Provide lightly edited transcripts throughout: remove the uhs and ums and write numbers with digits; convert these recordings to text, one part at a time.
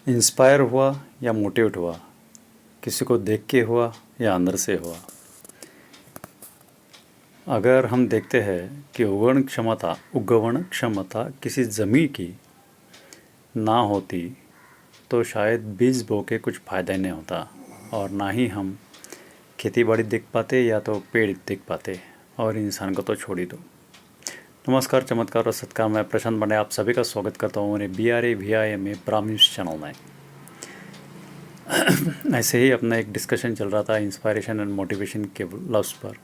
Inspire हुआ या motivate हुआ, किसी को देख के हुआ या अंदर से हुआ। अगर हम देखते हैं कि उगवण क्षमता किसी ज़मीन की ना होती तो शायद बीज बो के कुछ फ़ायदा नहीं होता, और ना ही हम खेती बाड़ी देख पाते या तो पेड़ देख पाते, और इंसान को तो छोड़ ही दो। नमस्कार, चमत्कार और सत्कार, मैं प्रशांत पांडे आप सभी का स्वागत करता हूँ मेरे BRAVIM ब्राह्मण्स चैनल में। ऐसे ही अपना एक डिस्कशन चल रहा था इंस्पायरेशन एंड मोटिवेशन के लफ्ज़ पर।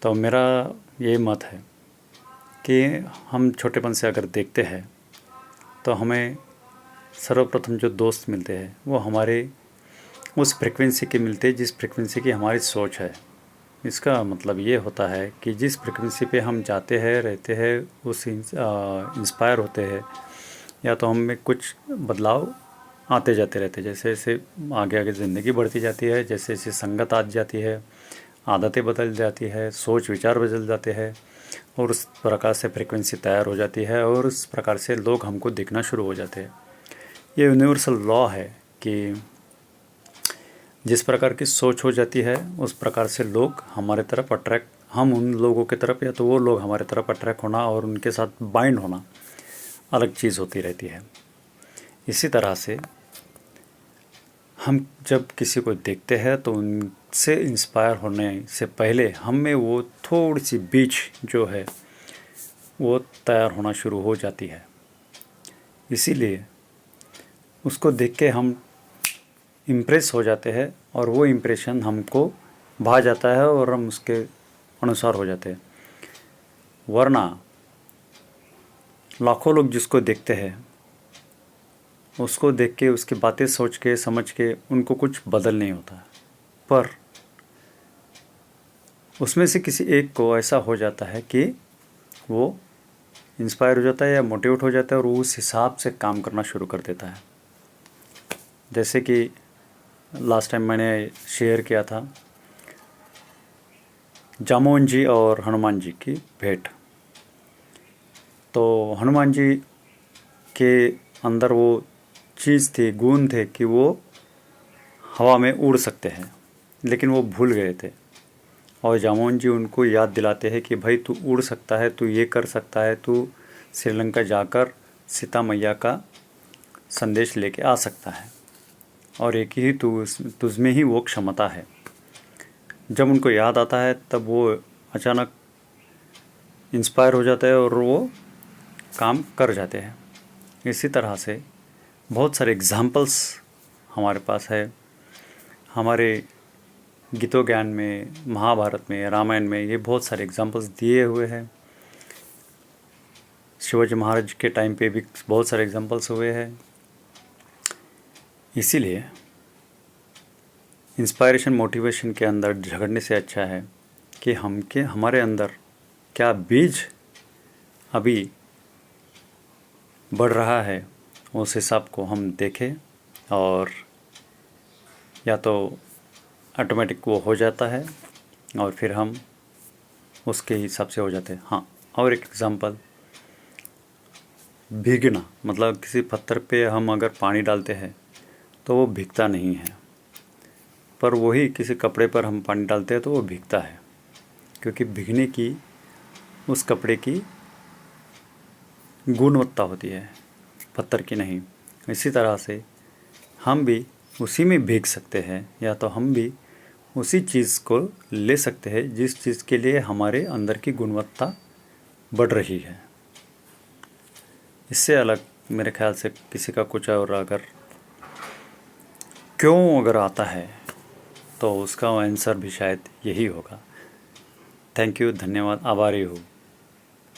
तो मेरा ये मत है कि हम छोटेपन से अगर देखते हैं तो हमें सर्वप्रथम जो दोस्त मिलते हैं वो हमारे उस फ्रिक्वेंसी के मिलते हैं जिस फ्रिक्वेंसी की हमारी सोच है। इसका मतलब ये होता है कि जिस फ्रिक्वेंसी पे हम जाते हैं, रहते हैं, उस इंस्पायर होते हैं, या तो हम में कुछ बदलाव आते जाते रहते हैं। जैसे जैसे आगे आगे ज़िंदगी बढ़ती जाती है, जैसे जैसे संगत आ जाती है, आदतें बदल जाती है, सोच विचार बदल जाते हैं, और उस प्रकार से फ्रिक्वेंसी तैयार हो जाती है, और उस प्रकार से लोग हमको दिखना शुरू हो जाते हैं। ये यूनिवर्सल लॉ है कि जिस प्रकार की सोच हो जाती है उस प्रकार से लोग हमारे तरफ अट्रैक्ट, हम उन लोगों की तरफ या तो वो लोग हमारे तरफ अट्रैक्ट होना और उनके साथ बाइंड होना अलग चीज़ होती रहती है। इसी तरह से हम जब किसी को देखते हैं तो उनसे इंस्पायर होने से पहले हम में वो थोड़ी सी बीज जो है वो तैयार होना शुरू हो जाती है। इसीलिए उसको देख के हम इम्प्रेस हो जाते हैं, और वो इम्प्रेशन हमको भा जाता है और हम उसके अनुसार हो जाते हैं। वरना लाखों लोग जिसको देखते हैं उसको देख के, उसकी बातें सोच के समझ के उनको कुछ बदल नहीं होता, पर उसमें से किसी एक को ऐसा हो जाता है कि वो इंस्पायर हो जाता है या मोटिवेट हो जाता है, और वो उस हिसाब से काम करना शुरू कर देता है। जैसे कि लास्ट टाइम मैंने शेयर किया था जामोन जी और हनुमान जी की भेंट। तो हनुमान जी के अंदर वो चीज़ थी, गुण थे कि वो हवा में उड़ सकते हैं, लेकिन वो भूल गए थे। और जामोन जी उनको याद दिलाते हैं कि भाई तू उड़ सकता है, तू ये कर सकता है, तू श्रीलंका जाकर सीता मैया का संदेश लेके आ सकता है, और एक ही तुझ में ही वो क्षमता है। जब उनको याद आता है तब वो अचानक इंस्पायर हो जाता है और वो काम कर जाते हैं। इसी तरह से बहुत सारे एग्जाम्पल्स हमारे पास है। हमारे गीतों ज्ञान में, महाभारत में, रामायण में ये बहुत सारे एग्जाम्पल्स दिए हुए हैं। शिवाजी महाराज के टाइम पे भी बहुत सारे एग्जाम्पल्स हुए हैं। इसीलिए इंस्पायरेशन मोटिवेशन के अंदर झगड़ने से अच्छा है कि हमारे अंदर क्या बीज अभी बढ़ रहा है, उस हिसाब को हम देखें, और या तो ऑटोमेटिक वो हो जाता है और फिर हम उसके हिसाब से हो जाते हैं। हाँ, और एक एग्ज़ाम्पल, भीगना, मतलब किसी पत्थर पे हम अगर पानी डालते हैं तो वो भीगता नहीं है, पर वही किसी कपड़े पर हम पानी डालते हैं तो वो भीगता है, क्योंकि भीगने की उस कपड़े की गुणवत्ता होती है, पत्थर की नहीं। इसी तरह से हम भी उसी में भीग सकते हैं, या तो हम भी उसी चीज़ को ले सकते हैं जिस चीज़ के लिए हमारे अंदर की गुणवत्ता बढ़ रही है। इससे अलग मेरे ख्याल से किसी का कुछ और अगर क्यों अगर आता है तो उसका आंसर भी शायद यही होगा। थैंक यू, धन्यवाद, आभारी हूँ।